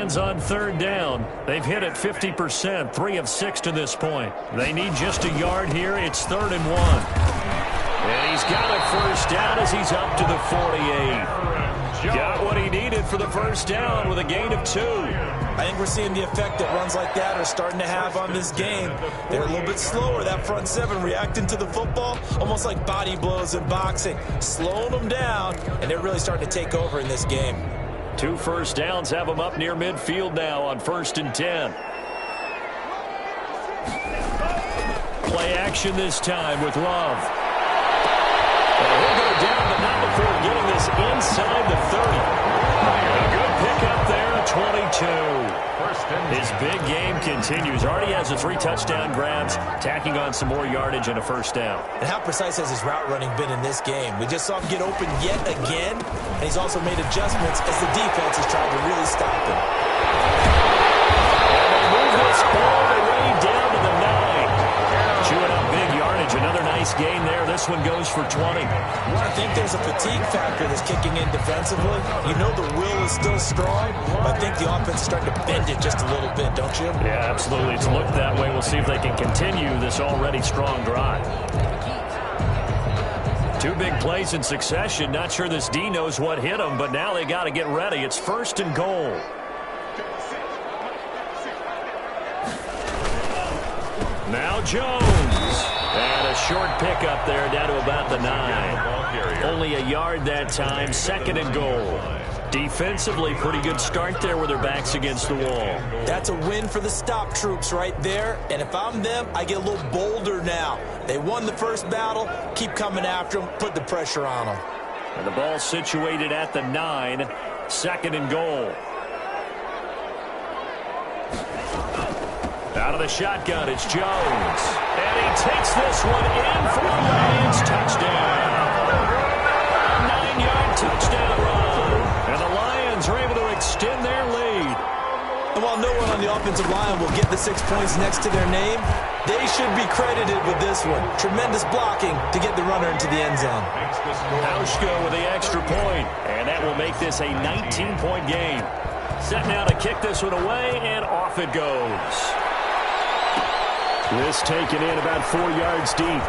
Speaker 6: On 3rd down. They've hit it 50%, 3 of 6 to this point. They need just a yard here. It's 3rd and 1. And he's got a first down as he's up to the 48. Got what he needed for the first down with a gain of 2.
Speaker 8: I think we're seeing the effect that runs like that are starting to have on this game. They're a little bit slower, that front 7 reacting to the football, almost like body blows in boxing, slowing them down, and they're really starting to take over in this game.
Speaker 6: 2 first downs have them up near midfield now on 1st and 10. Play action this time with Love. And he'll go down, but not before getting this inside the 30. A good pickup there, a 22. His big game continues. Already has the 3 touchdown grabs, tacking on some more yardage and a first down.
Speaker 8: And how precise has his route running been in this game? We just saw him get open yet again, and he's also made adjustments as the defense has tried to really stop him.
Speaker 6: And they move this ball the way down to the 9. Chewing up big yardage. Another nice gain there. This one goes for 20.
Speaker 8: I think there's a fatigue factor that's kicking in defensively. You know the will is still strong, but I think the offense is starting to bend it just a little bit, don't you?
Speaker 6: Yeah, absolutely. It's looked that way. We'll see if they can continue this already strong drive. Two big plays in succession. Not sure this D knows what hit him, but now they got to get ready. It's 1st and goal. Now Jones. And a short pickup there down to about the 9. Only a yard that time. 2nd and goal. Defensively, pretty good start there with their backs against the wall.
Speaker 8: That's a win for the stop troops right there. And if I'm them, I get a little bolder now. They won the first battle. Keep coming after them. Put the pressure on them.
Speaker 6: And the ball situated at the 9. 2nd and goal. Out of the shotgun, it's Jones. And he takes this one in for the Lions. Touchdown. 9-yard touchdown run. And the Lions are able to extend their lead.
Speaker 8: And while no one on the offensive line will get the 6 points next to their name, they should be credited with this one. Tremendous blocking to get the runner into the end zone.
Speaker 6: Hauschka with the extra point. And that will make this a 19-point game. Set now to kick this one away, and off it goes. This taken in about 4 yards deep.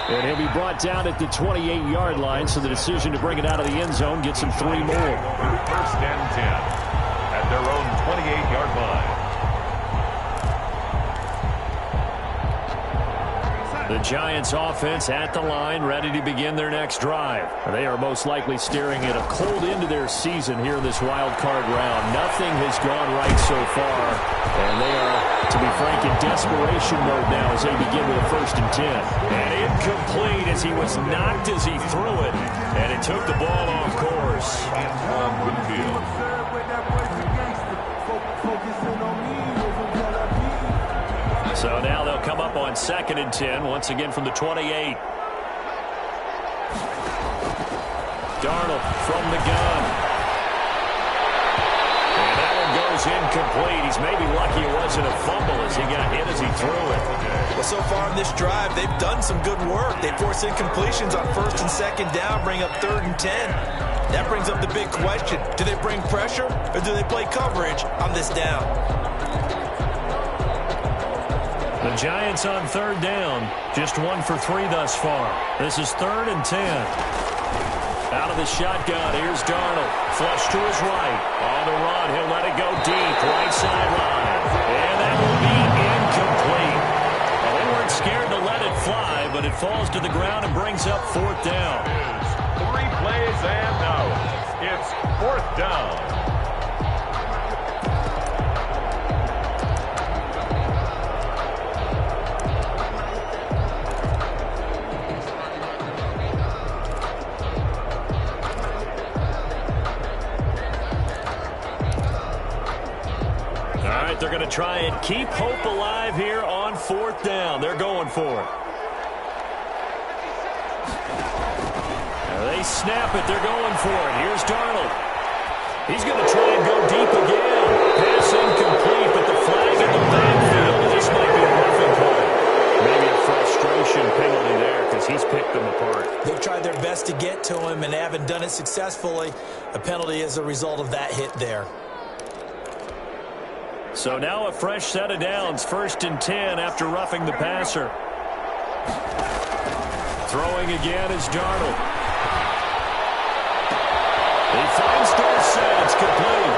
Speaker 6: And he'll be brought down at the 28-yard line, so the decision to bring it out of the end zone gets him 3 more.
Speaker 7: 1st and 10 at their own 28-yard line.
Speaker 6: The Giants offense at the line, ready to begin their next drive. They are most likely staring at a cold end to their season here in this wild card round. Nothing has gone right so far, and they are, to be frank, in desperation mode now as they begin with a 1st and 10. And incomplete as he was knocked as he threw it, and it took the ball off course. So now they'll come up on 2nd and 10, once again from the 28. Darnold from the gun. And that one goes incomplete. He's maybe lucky it wasn't a fumble as he got hit as he threw it.
Speaker 8: Well, so far in this drive, they've done some good work. They force incompletions on 1st and 2nd down, bring up 3rd and 10. That brings up the big question. Do they bring pressure or do they play coverage on this down?
Speaker 6: The Giants on 3rd down, just 1 for 3 thus far. This is 3rd and 10. Out of the shotgun, here's Darnold. Flush to his right. On the run, he'll let it go deep. Right sideline. And that will be incomplete. Well, they weren't scared to let it fly, but it falls to the ground and brings up 4th down.
Speaker 7: 3 plays and out. It's 4th down.
Speaker 6: They're going to try and keep hope alive here on 4th down. They're going for it. They snap it. They're going for it. Here's Darnold. He's going to try and go deep again. Pass incomplete, but the flag in the backfield. This might be a roughing play. Maybe a frustration penalty there because he's picked them apart.
Speaker 8: They've tried their best to get to him and haven't done it successfully. A penalty is a result of that hit there.
Speaker 6: So now a fresh set of downs, 1st and 10 after roughing the passer. Throwing again is Darnold. He finds Dorsett. It's complete.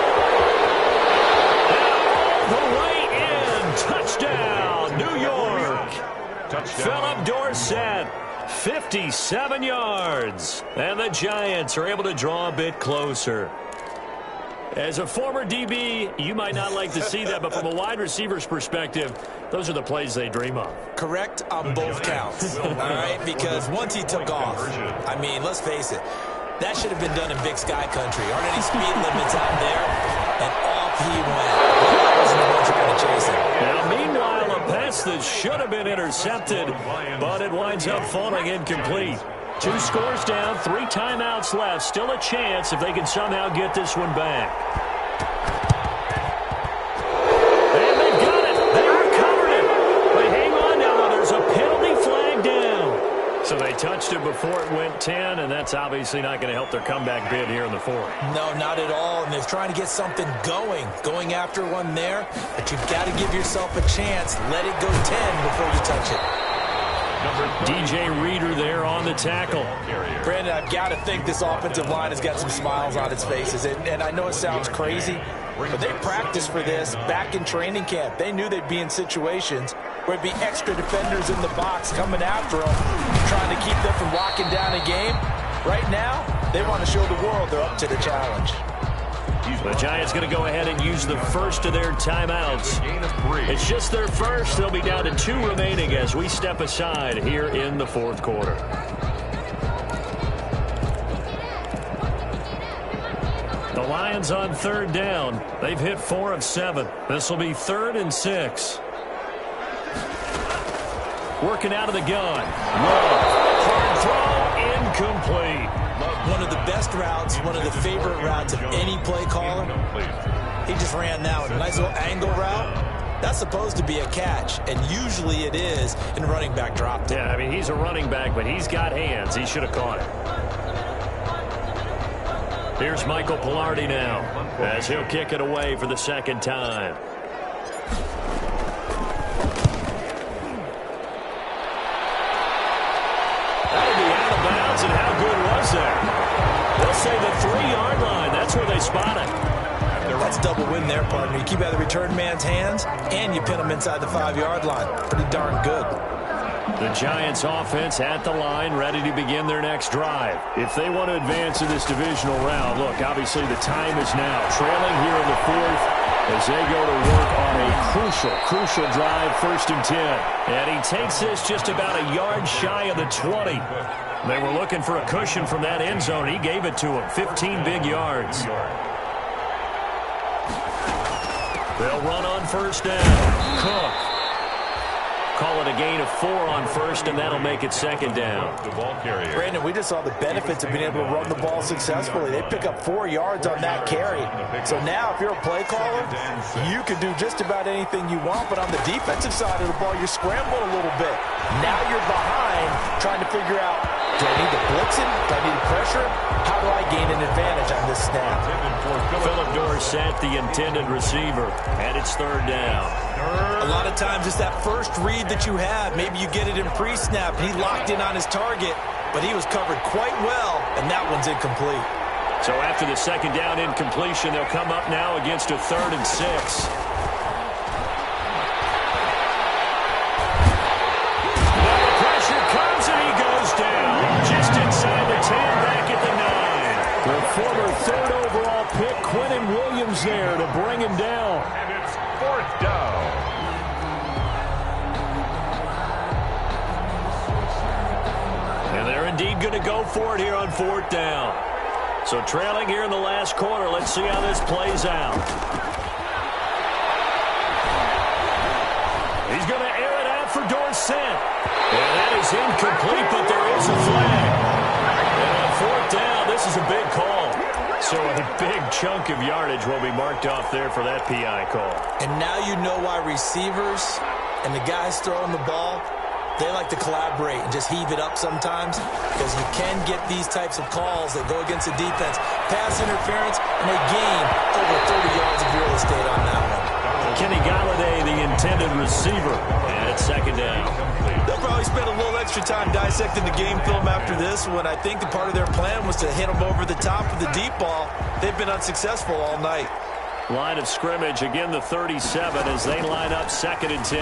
Speaker 6: The way in. Touchdown, New York. Philip Dorsett, 57 yards. And the Giants are able to draw a bit closer. As a former DB, you might not like to see that, but from a wide receiver's perspective, those are the plays they dream of.
Speaker 8: Correct on both counts, all right? Because once he took off, I mean, let's face it, that should have been done in Big Sky Country. Aren't any speed limits out there? And off he went. Well, wasn't the ones trying to chase him.
Speaker 6: Now, meanwhile, a pass that should have been intercepted, but it winds up falling incomplete. 2 scores down, 3 timeouts left. Still a chance if they can somehow get this one back. And they've got it. They recovered it. But hang on now. There's a penalty flag down. So they touched it before it went 10, and that's obviously not going to help their comeback bid here in the 4th.
Speaker 8: No, not at all. And they're trying to get something going after one there. But you've got to give yourself a chance. Let it go 10 before you touch it.
Speaker 6: DJ Reader there on the tackle.
Speaker 8: Brandon, I've got to think this offensive line has got some smiles on its faces. And I know it sounds crazy, but they practiced for this back in training camp. They knew they'd be in situations where it'd be extra defenders in the box coming after them, trying to keep them from locking down a game. Right now, they want to show the world they're up to the challenge.
Speaker 6: The Giants going to go ahead and use the first of their timeouts. It's just their first. They'll be down to 2 remaining as we step aside here in the fourth quarter. The Lions on 3rd down. They've hit 4 of 7. This will be 3rd and 6. Working out of the gun. Hard throw, incomplete.
Speaker 8: One of the best routes, one of the favorite routes of any play caller. He just ran that one. A nice little angle route. That's supposed to be a catch, and usually it is, and running back dropped it.
Speaker 6: Yeah, I mean, he's a running back, but he's got hands. He should have caught it. Here's Michael Pilardi now, as he'll kick it away for the 2nd time. That'll be out of bounds, and how good was that? They'll say the 3-yard line. That's where they spot it.
Speaker 8: That's double win there, partner. You keep out of the return man's hands, and you pin him inside the 5-yard line. Pretty darn good.
Speaker 6: The Giants offense at the line, ready to begin their next drive. If they want to advance in this divisional round, look, obviously the time is now. Trailing here in the 4th as they go to work on a crucial drive, 1st and 10. And he takes this just about a yard shy of the 20. They were looking for a cushion from that end zone. He gave it to him. 15 big yards. They'll run on 1st down. Cook. Call it a gain of 4 on 1st, and that'll make it 2nd down.
Speaker 8: Brandon, we just saw the benefits of being able to run the ball successfully. They pick up 4 yards on that carry. So now if you're a play caller, you can do just about anything you want, but on the defensive side of the ball, you're scrambling a little bit. Now you're behind trying to figure out, do I need to blitz him? Do I need to pressure him? How do I gain an advantage on this snap?
Speaker 6: Philip Dorsett, the intended receiver, and it's 3rd down.
Speaker 8: A lot of times it's that first read that you have. Maybe you get it in pre-snap, and he locked in on his target, but he was covered quite well, and that one's incomplete.
Speaker 6: So after the 2nd down incompletion, they'll come up now against a 3rd and 6. Now the pressure comes, and he goes down. Just inside the 10, back at the 9. The former 3rd overall pick, Quentin Williams there to bring him down.
Speaker 7: And it's 4th down.
Speaker 6: And they're indeed going to go for it here on 4th down. So trailing here in the last quarter. Let's see how this plays out. He's going to air it out for Dorsett. And that is incomplete, but there is a flag. And on 4th down, this is a big call. So a big chunk of yardage will be marked off there for that PI call.
Speaker 8: And now you know why receivers and the guys throwing the ball, they like to collaborate and just heave it up sometimes, because you can get these types of calls that go against the defense. Pass interference, and they gain over 30 yards of real estate on that one.
Speaker 6: Kenny Galladay, the intended receiver, and it's 2nd down.
Speaker 8: They'll probably spend a little extra time dissecting the game film after this one. I think the part of their plan was to hit them over the top of the deep ball. They've been unsuccessful all night.
Speaker 6: Line of scrimmage, again the 37 as they line up 2nd and 10.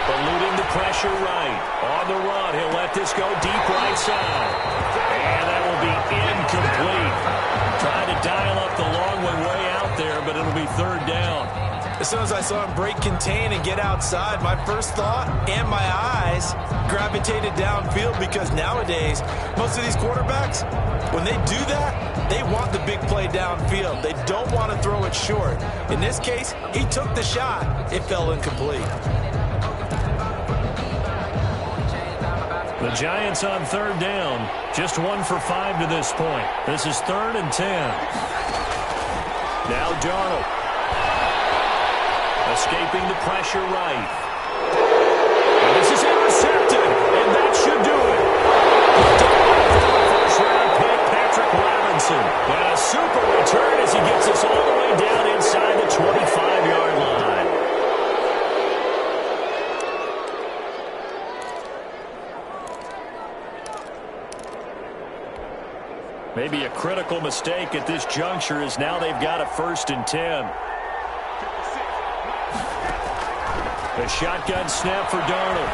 Speaker 6: Eluding the pressure right. On the run, he'll let this go deep right side. And that will be incomplete. Trying to dial up the long one way out there, but it'll be 3rd down.
Speaker 8: As soon as I saw him break contain and get outside, my first thought and my eyes gravitated downfield, because nowadays, most of these quarterbacks, when they do that, they want the big play downfield. They don't want to throw it short. In this case, he took the shot. It fell incomplete.
Speaker 6: The Giants on 3rd down. Just 1 for 5 to this point. This is 3rd and 10. Now Darnold. Escaping the pressure right. And this is intercepted, and that should do it. First-round pick, Patrick Robinson. And a super return as he gets us all the way down inside the 25-yard line. Maybe a critical mistake at this juncture as now they've got a 1st and 10. A shotgun snap for Darnold.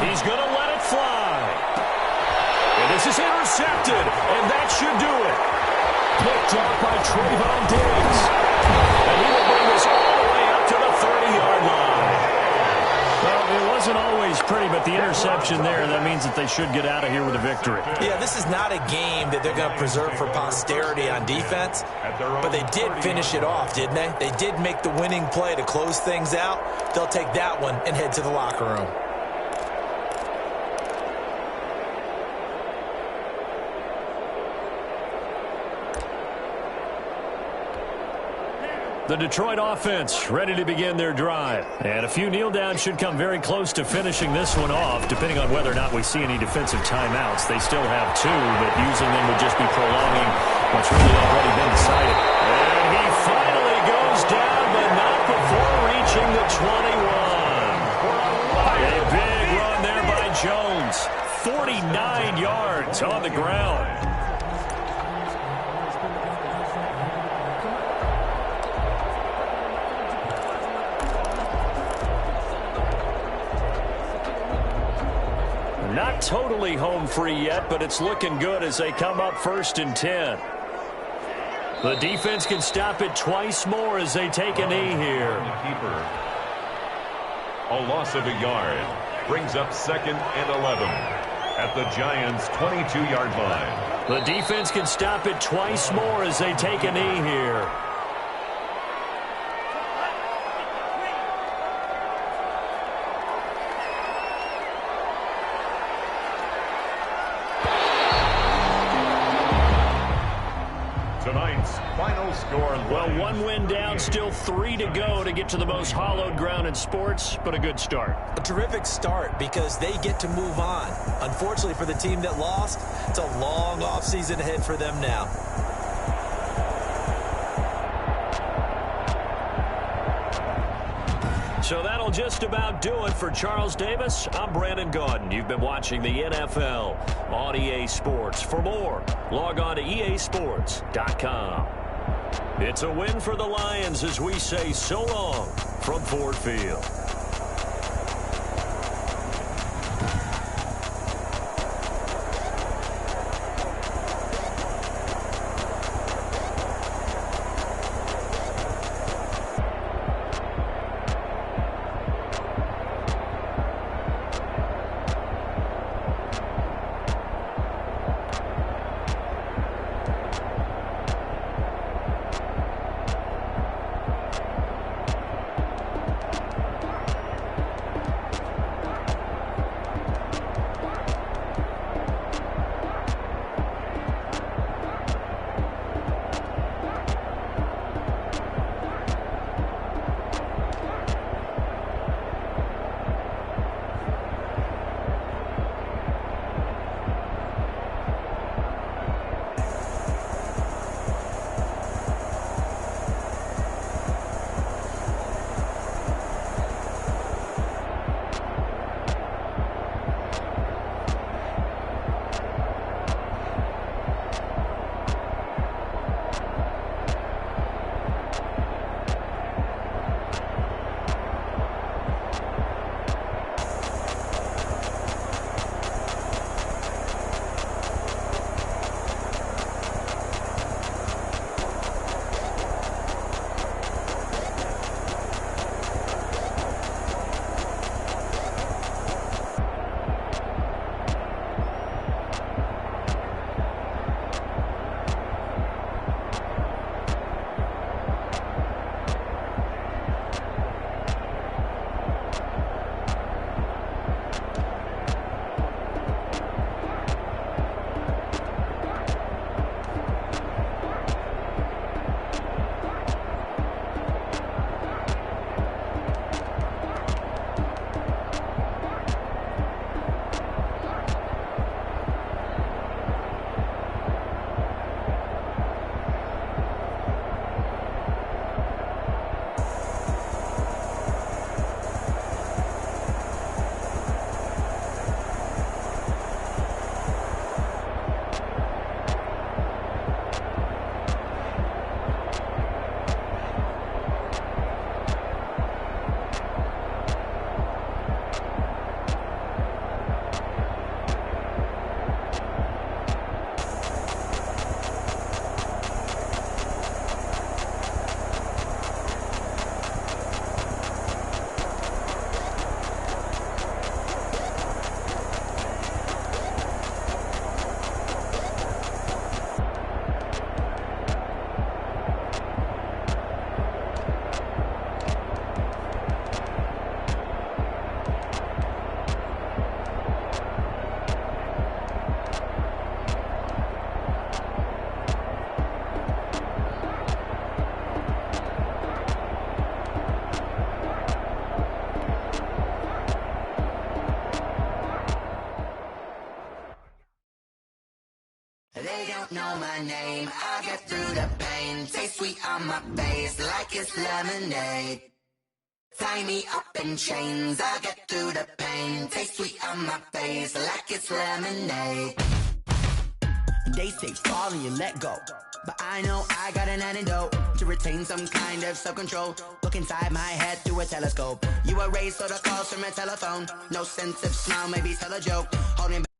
Speaker 6: He's going to let it fly. And this is intercepted, and that should do it. Picked up by Trayvon Diggs. And he will bring this all the way up to the 30-yard line. Well, it wasn't always pretty, but the interception there, that means that they should get out of here with a victory.
Speaker 8: Yeah, this is not a game that they're going to preserve for posterity on defense, but they did finish it off, didn't they? They did make the winning play to close things out. They'll take that one and head to the locker room.
Speaker 6: The Detroit offense ready to begin their drive. And a few kneel downs should come very close to finishing this one off, depending on whether or not we see any defensive timeouts. They still have 2, but using them would just be prolonging what's really already been decided. And he finally goes down, but not before reaching the 21. A big run there by Jones. 49 yards on the ground. Not totally home free yet, but it's looking good as they come up 1st and 10. The defense can stop it twice more as they take a knee here.
Speaker 7: Keeper. A loss of a yard brings up 2nd and 11 at the Giants' 22-yard line.
Speaker 6: The defense can stop it twice more as they take a knee here.
Speaker 7: Tonight's final score.
Speaker 6: Well, 1 win down, still 3 to go to get to the most hallowed ground in sports, but a good start.
Speaker 8: A terrific start because they get to move on. Unfortunately for the team that lost, it's a long offseason ahead for them now.
Speaker 6: So that'll just about do it for Charles Davis. I'm Brandon Gaudin. You've been watching the NFL on EA Sports. For more, log on to easports.com. It's a win for the Lions as we say so long from Ford Field.
Speaker 4: know my name. I get through the pain. Taste sweet on my face like it's lemonade. Tie me up in chains. I get through the pain. Taste sweet on my face like it's lemonade. They say fall and you let go, but I know I got an antidote to retain some kind of self-control. Look inside my head through a telescope. You erase all the calls from a telephone. No sense of smile, maybe tell a joke. Holding back